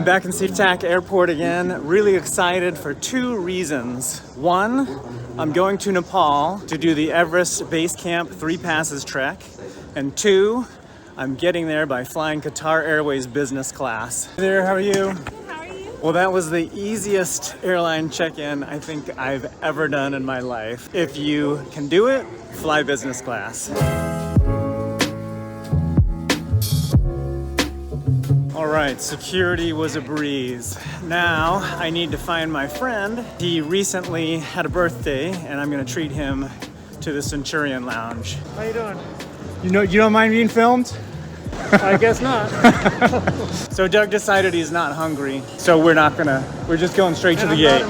back in Seattle Airport again. Really excited for two reasons. One, I'm going to Nepal to do the Everest Base Camp 3 Passes trek. And two, I'm getting there by flying Qatar Airways Business Class. Hey there, how are you? How are you? Well, that was the easiest airline check-in I think I've ever done in my life. If you can do it, fly business class. All right, security was a breeze. Now I need to find my friend. He recently had a birthday and I'm gonna treat him to the Centurion Lounge. How you doing? You don't mind being filmed? I guess not. So Doug decided he's not hungry, so we're just going straight to the gate.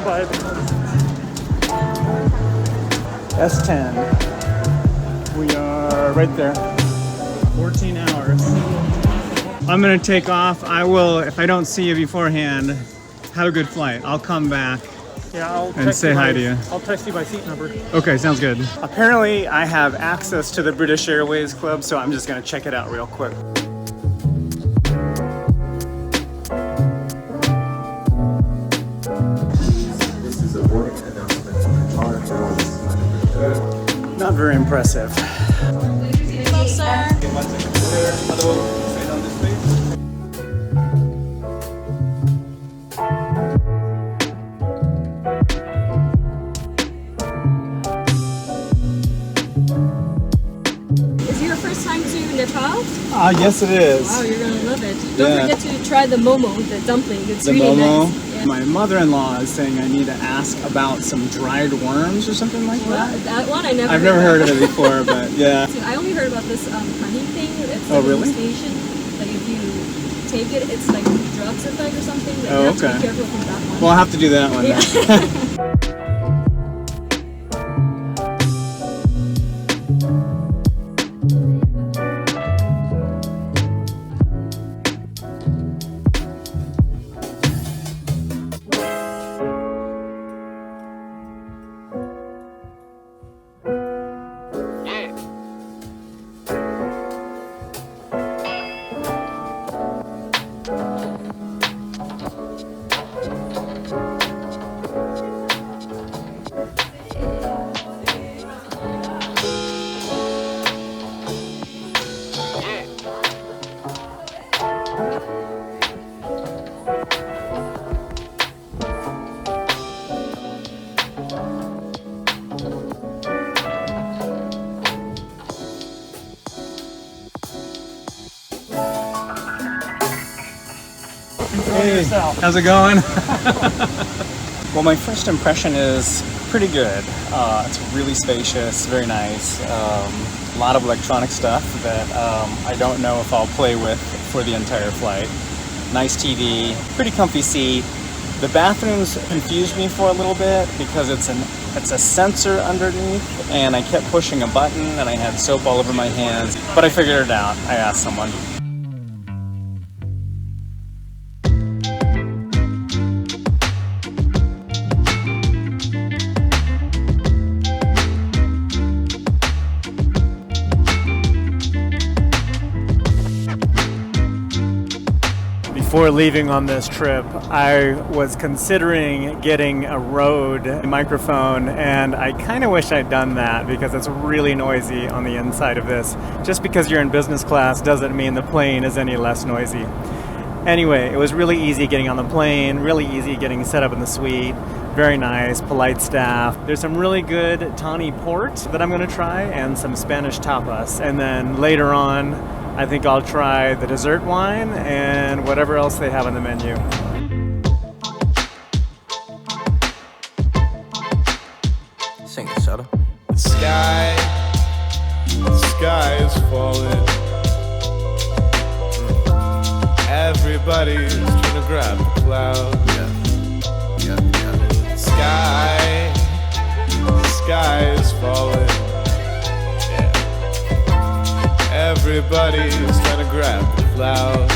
S10. We are right there. 14 hours. I'm gonna take off. I will, if I don't see you beforehand, have a good flight. I'll come back. Yeah, I'll and say hi to you. I'll text you my seat number. Okay, sounds good. Apparently, I have access to the British Airways Club, so I'm just gonna check it out real quick. This is a boarding announcement from Qatar Airways. Not very impressive. Hello, sir. Hello. Stay on this place. Nepal? Yes it is. Wow, you're gonna love it. Don't forget to try the momo, the dumpling. It's really momo. nice. Yeah. My mother-in-law is saying I need to ask about some dried worms or something like that. That one I never. I've never heard of it before, but yeah. I only heard about this honey thing. It's Oh, like really? a station. Like if you take it, it's like drugs effect or something. But Oh, you have to okay. be careful from that one. Well, I'll have to do that one. Yeah. Hey, how's it going? Well, my first impression is pretty good. It's really spacious, very nice. A lot of electronic stuff that I don't know if I'll play with for the entire flight. Nice TV, pretty comfy seat. The bathrooms confused me for a little bit because it's a sensor underneath, and I kept pushing a button and I had soap all over my hands, but I figured it out. I asked someone. Before leaving on this trip, I was considering getting a Rode microphone, and I kind of wish I'd done that because it's really noisy on the inside of this. Just because you're in business class doesn't mean the plane is any less noisy. Anyway, it was really easy getting on the plane, really easy getting set up in the suite. Very nice, polite staff. There's some really good tawny port that I'm going to try and some Spanish tapas. And then later on, I think I'll try the dessert wine and whatever else they have on the menu. Sing it, Shuttle. The sky is falling. Everybody's trying to grab the cloud. The sky is falling. Yeah. Everybody's trying to grab the cloud.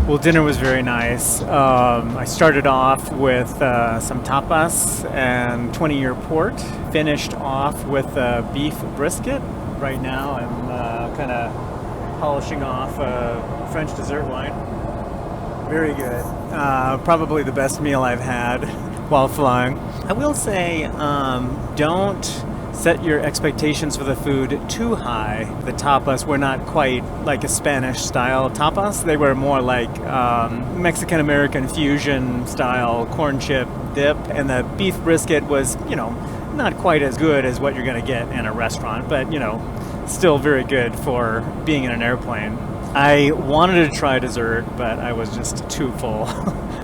Well, Well, dinner was very nice. I started off with some tapas and 20-year port. Finished off with beef brisket. Right now I'm kind of polishing off a French dessert wine. Very good. Probably the best meal I've had while flying. I will say, don't set your expectations for the food too high. The tapas were not quite like a Spanish style tapas. They were more like Mexican-American fusion style corn chip dip. And the beef brisket was, not quite as good as what you're going to get in a restaurant, but, still very good for being in an airplane. I wanted to try dessert, but I was just too full.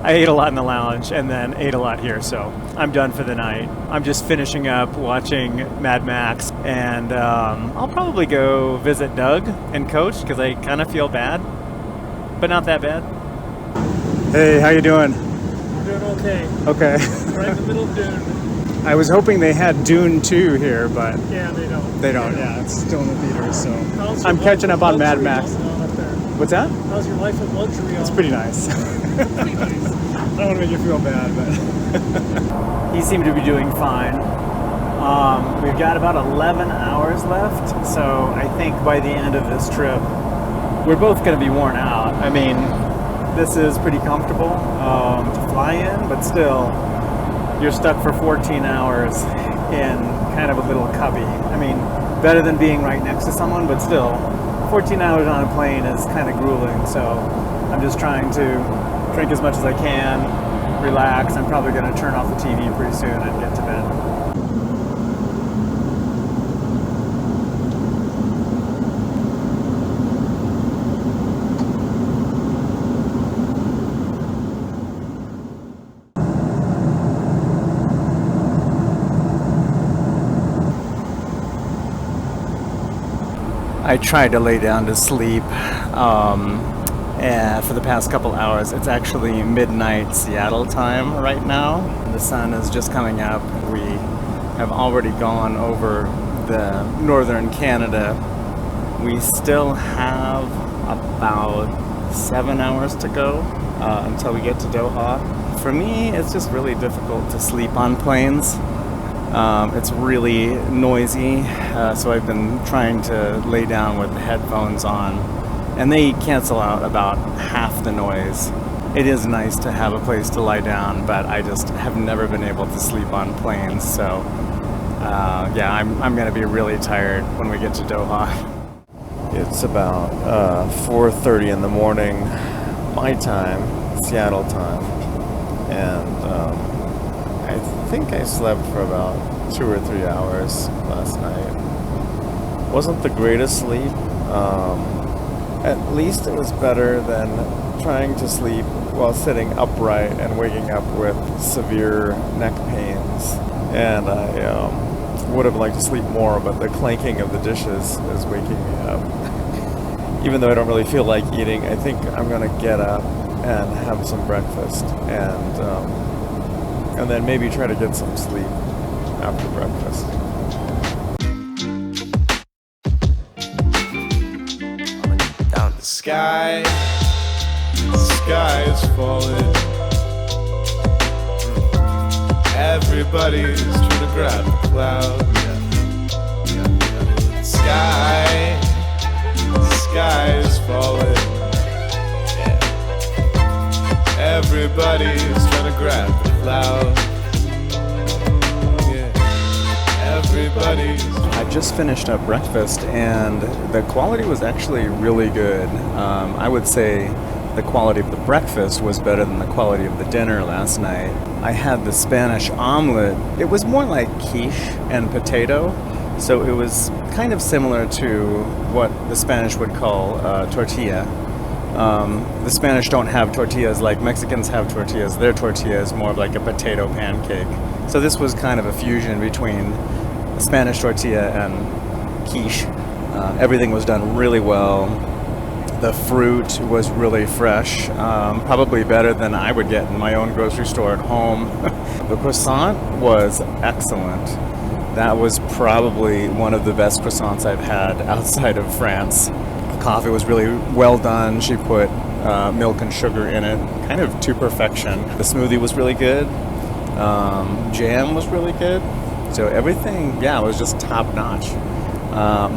I ate a lot in the lounge and then ate a lot here, so I'm done for the night. I'm just finishing up watching Mad Max, and I'll probably go visit Doug and Coach because I kind of feel bad, but not that bad. Hey, how you doing? I'm doing okay. Okay. Right in the middle of Dune. I was hoping they had Dune 2 here, but Yeah, they don't. they don't. Yeah, it's still in the theaters, so How's your I'm life catching up with on Mad luxury Max. on up there? What's that? How's your life with luxury on? It's pretty nice. Pretty nice. I don't want to make you feel bad, but he seemed to be doing fine. We've got about 11 hours left, so I think by the end of this trip, we're both going to be worn out. I mean, this is pretty comfortable to fly in, but still, you're stuck for 14 hours in kind of a little cubby. I mean, better than being right next to someone, but still, 14 hours on a plane is kind of grueling, so I'm just trying to drink as much as I can, relax. I'm probably going to turn off the TV pretty soon and get to bed. I tried to lay down to sleep for the past couple hours. It's actually midnight Seattle time right now. The sun is just coming up. We have already gone over the northern Canada. We still have about 7 hours to go until we get to Doha. For me, it's just really difficult to sleep on planes. It's really noisy, so I've been trying to lay down with the headphones on, and they cancel out about half the noise. It is nice to have a place to lie down, but I just have never been able to sleep on planes, so yeah, I'm going to be really tired when we get to Doha. It's about 4:30 in the morning, my time, Seattle time, and I think I slept for about 2 or 3 hours last night. Wasn't the greatest sleep. At least it was better than trying to sleep while sitting upright and waking up with severe neck pains. And I would have liked to sleep more, but the clanking of the dishes is waking me up. Even though I don't really feel like eating, I think I'm going to get up and have some breakfast and then maybe try to get some sleep after breakfast. Down the sky is falling. Everybody's trying to grab the cloud. The sky is falling. Everybody's trying to grab the cloud. I just finished up breakfast, and the quality was actually really good. I would say the quality of the breakfast was better than the quality of the dinner last night. I had the Spanish omelet. It was more like quiche and potato, so it was kind of similar to what the Spanish would call tortilla. The Spanish don't have tortillas like Mexicans have tortillas. Their tortilla is more of like a potato pancake. So this was kind of a fusion between Spanish tortilla and quiche. Everything was done really well. The fruit was really fresh, probably better than I would get in my own grocery store at home. The croissant was excellent. That was probably one of the best croissants I've had outside of France. The coffee was really well done. She put milk and sugar in it, kind of to perfection. The smoothie was really good. Jam was really good. So everything, was just top notch.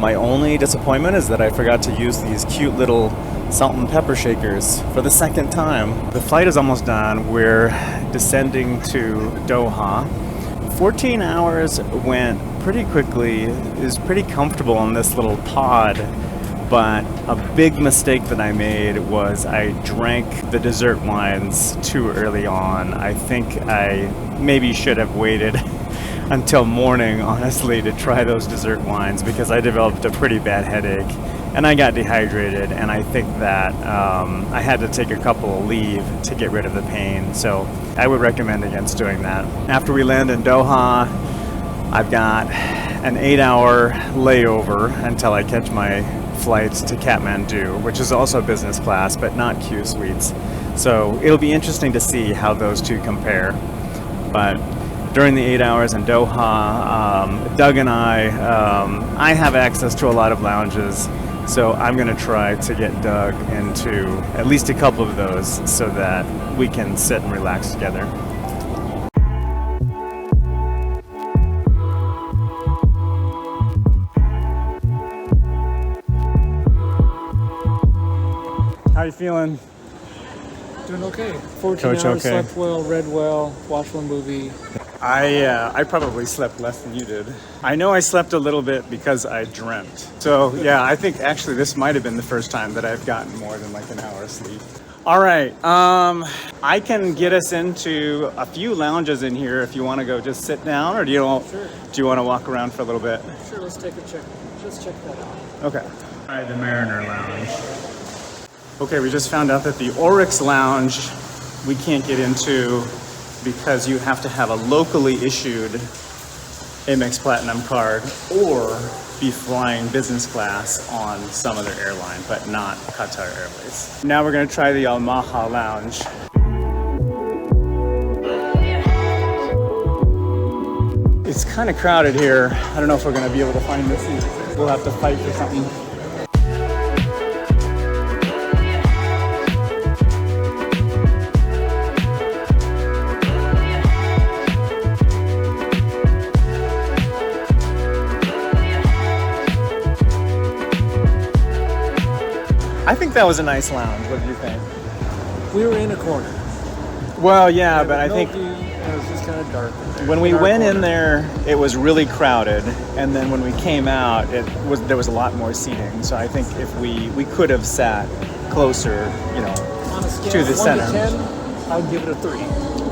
My only disappointment is that I forgot to use these cute little salt and pepper shakers for the second time. The flight is almost done. We're descending to Doha. 14 hours went pretty quickly. It was pretty comfortable in this little pod, but a big mistake that I made was I drank the dessert wines too early on. I think I maybe should have waited until morning, honestly, to try those dessert wines, because I developed a pretty bad headache and I got dehydrated, and I think that I had to take a couple of leave to get rid of the pain. So I would recommend against doing that. After we land in Doha, I've got an 8-hour layover until I catch my flight to Kathmandu, which is also business class, but not QSuites. So it'll be interesting to see how those two compare. But during the 8 hours in Doha, Doug and I have access to a lot of lounges, so I'm going to try to get Doug into at least a couple of those so that we can sit and relax together. How you feeling? Doing okay. 14 Coach, hours, okay. slept well, read well, watched one movie. I probably slept less than you did. I know I slept a little bit because I dreamt. So yeah, I think actually this might have been the first time that I've gotten more than like an hour's sleep. All right, I can get us into a few lounges in here if you want to go just sit down, or do you want to walk around for a little bit? Sure, let's check that out. Okay. All right, the Mariner Lounge. Okay, we just found out that the Oryx Lounge we can't get into because you have to have a locally issued Amex Platinum card or be flying business class on some other airline, but not Qatar Airways. Now we're gonna try the Al Maha Lounge. It's kind of crowded here. I don't know if we're gonna be able to find the seats. We'll have to fight for something. I think that was a nice lounge. What do you think? We were in a corner. Well, yeah, but I think It was just kind of dark. when we went in there, it was really crowded, and then when we came out, there was a lot more seating. So I think if we could have sat closer, On a scale to the of 1 center. to 10, I would give it a 3.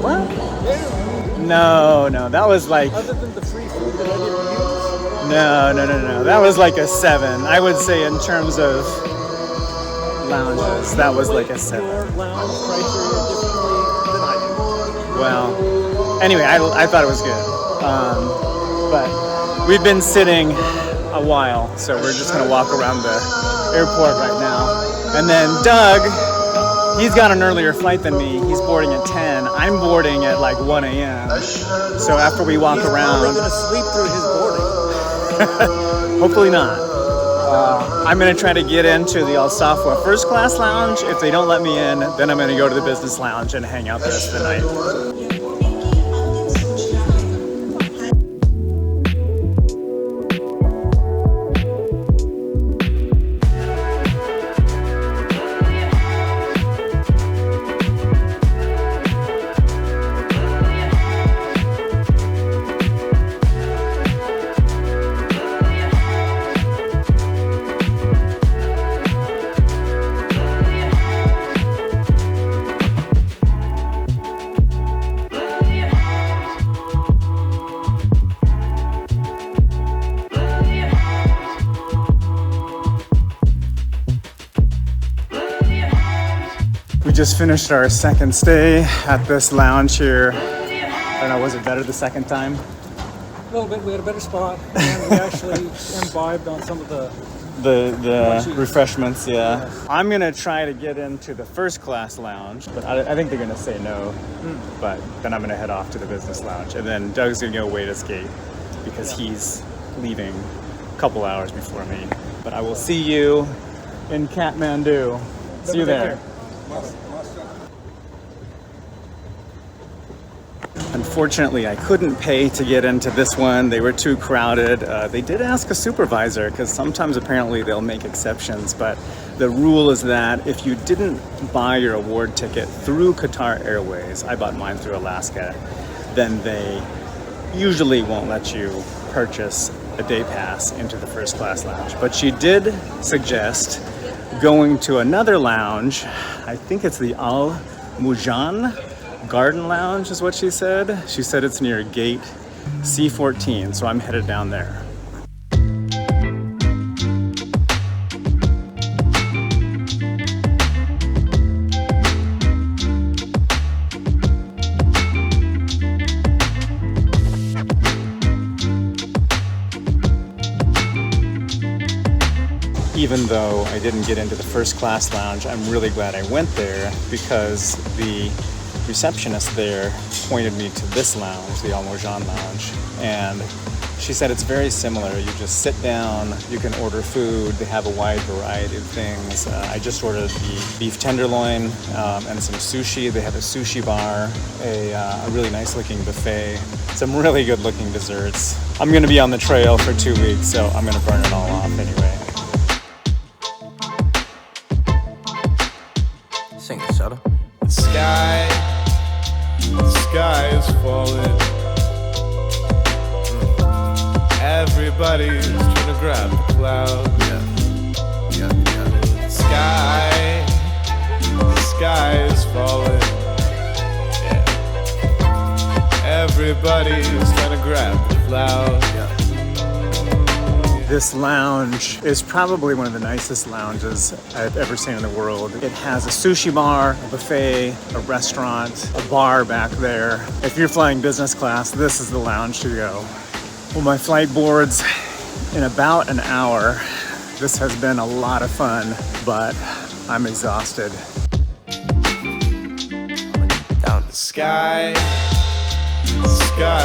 What? Yeah. No, that was like Other than the free food that I didn't use. no. That was like a 7. I would say in terms of lounges, that was like a 7. Your lounge criteria differently than I do. Well, anyway, I thought it was good. But we've been sitting a while, so we're just gonna walk around the airport right now. And then Doug, he's got an earlier flight than me. He's boarding at 10. I'm boarding at like 1 a.m. So after we walk He's around, probably gonna sleep through his boarding. hopefully not. I'm going to try to get into the Al Safwa first class lounge. If they don't let me in, then I'm going to go to the business lounge and hang out the rest of the night. We just finished our second stay at this lounge here. I don't know, was it better the second time? A little bit. We had a better spot, and we actually imbibed on some of the refreshments, yeah. I'm gonna try to get into the first class lounge, but I think they're gonna say no. But then I'm gonna head off to the business lounge, and then Doug's gonna go wait his gate because he's leaving a couple hours before me. But I will see you in Kathmandu. See you there. Unfortunately, I couldn't pay to get into this one. They were too crowded. They did ask a supervisor because sometimes apparently they'll make exceptions, but the rule is that if you didn't buy your award ticket through Qatar Airways, I bought mine through Alaska, then they usually won't let you purchase a day pass into the first class lounge. But she did suggest going to another lounge. I think it's the Al Mujan Garden Lounge is what she said. She said it's near gate C14, so I'm headed down there. Even though I didn't get into the first class lounge, I'm really glad I went there because the receptionist there pointed me to this lounge, the Al Mojan Lounge, and she said it's very similar. You just sit down, you can order food, they have a wide variety of things. I just ordered the beef tenderloin and some sushi. They have a sushi bar, a really nice looking buffet, some really good looking desserts. I'm gonna be on the trail for 2 weeks, so I'm gonna burn it all off anyway. Sing it, Shuttle. The sky is falling. Everybody's trying to grab the cloud. The sky is falling. Yeah. Everybody's trying to grab the cloud. This lounge is probably one of the nicest lounges I've ever seen in the world. It has a sushi bar, a buffet, a restaurant, a bar back there. If you're flying business class, this is the lounge to go. Well, my flight boards in about an hour. This has been a lot of fun, but I'm exhausted. Down. The sky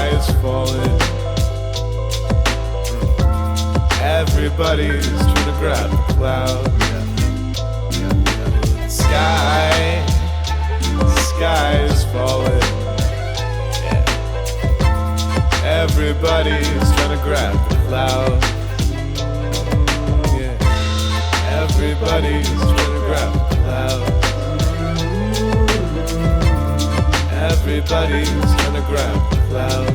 is falling. Everybody's trying to grab the cloud. The sky is falling. Yeah. Everybody's trying to grab the cloud. Yeah. Everybody's trying to grab the cloud. Everybody's trying to grab the cloud.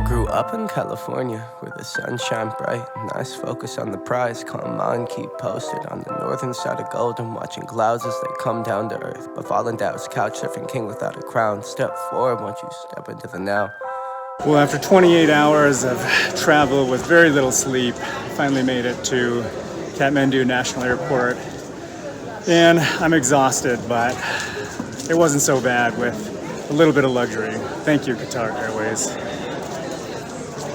Grew up in California, where the sun shine bright. Nice focus on the prize, come on, keep posted. On the northern side of Golden, watching clouds as they come down to earth. But falling down, couch surfing king without a crown. Step forward once you step into the now. Well, after 28 hours of travel with very little sleep, I finally made it to Kathmandu National Airport. And I'm exhausted, but it wasn't so bad with a little bit of luxury. Thank you, Qatar Airways.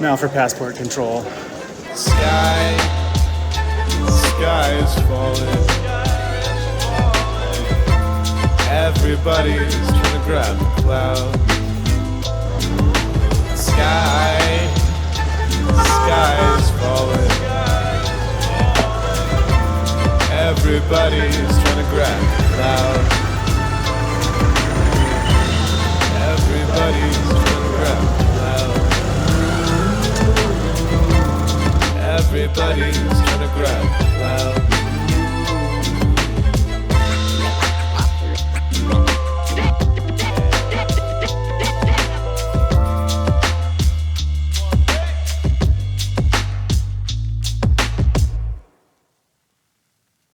Now for passport control. The sky is falling. Everybody's trying to grab the cloud. The sky is falling. Everybody's trying to grab the cloud.